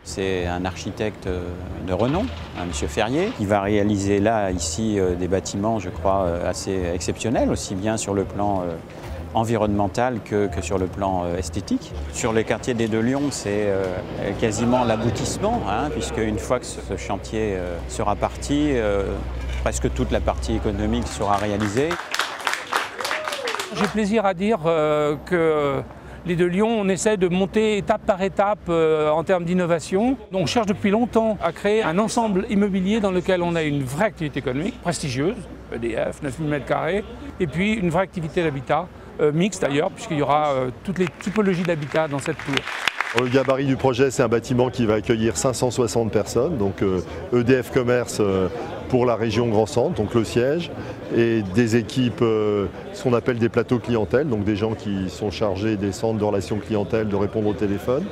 C'est un architecte de renom, M. Ferrier, qui va réaliser là, ici, des bâtiments, je crois, assez exceptionnels, aussi bien sur le plan environnemental que sur le plan esthétique. Sur le quartier des Deux Lions, c'est quasiment l'aboutissement, puisque une fois que ce chantier sera parti, presque toute la partie économique sera réalisée. J'ai plaisir à dire que les Deux Lions, on essaie de monter étape par étape en termes d'innovation. On cherche depuis longtemps à créer un ensemble immobilier dans lequel on a une vraie activité économique, prestigieuse, EDF, 9000 m², et puis une vraie activité d'habitat, mixte d'ailleurs, puisqu'il y aura toutes les typologies d'habitat dans cette tour. Le gabarit du projet, c'est un bâtiment qui va accueillir 560 personnes, donc EDF Commerce pour la région Grand Centre, donc le siège, et des équipes, ce qu'on appelle des plateaux clientèle, donc des gens qui sont chargés des centres de relations clientèle, de répondre au téléphone.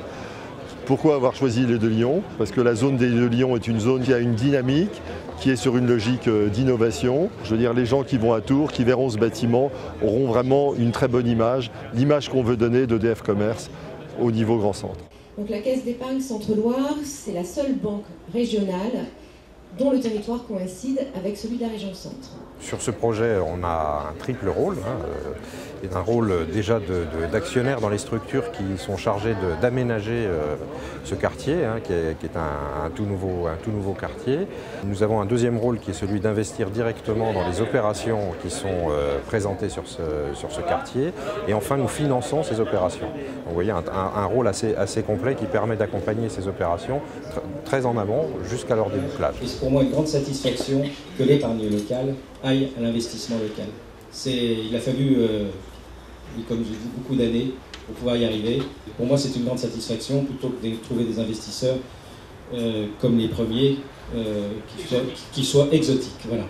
Pourquoi avoir choisi les Deux Lions? Parce que la zone des Deux Lions est une zone qui a une dynamique, qui est sur une logique d'innovation. Je veux dire, les gens qui vont à Tours, qui verront ce bâtiment, auront vraiment une très bonne image, l'image qu'on veut donner d'EDF Commerce au niveau Grand Centre. Donc la Caisse d'épargne Centre-Loire, c'est la seule banque régionale dont le territoire coïncide avec celui de la région Centre. Sur ce projet, on a un triple rôle, et un rôle déjà d'actionnaire dans les structures qui sont chargées d'aménager ce quartier, qui est un tout nouveau quartier. Nous avons un deuxième rôle qui est celui d'investir directement dans les opérations qui sont présentées sur ce quartier. Et enfin, nous finançons ces opérations. Donc, vous voyez, un rôle assez complet qui permet d'accompagner ces opérations très en amont jusqu'à leur débouclage. C'est pour moi une grande satisfaction que l'épargne locale aille à l'investissement local. Il a fallu, comme je dis, beaucoup d'années pour pouvoir y arriver. Et pour moi, c'est une grande satisfaction, plutôt que de trouver des investisseurs comme les premiers, qui soient exotiques. Voilà.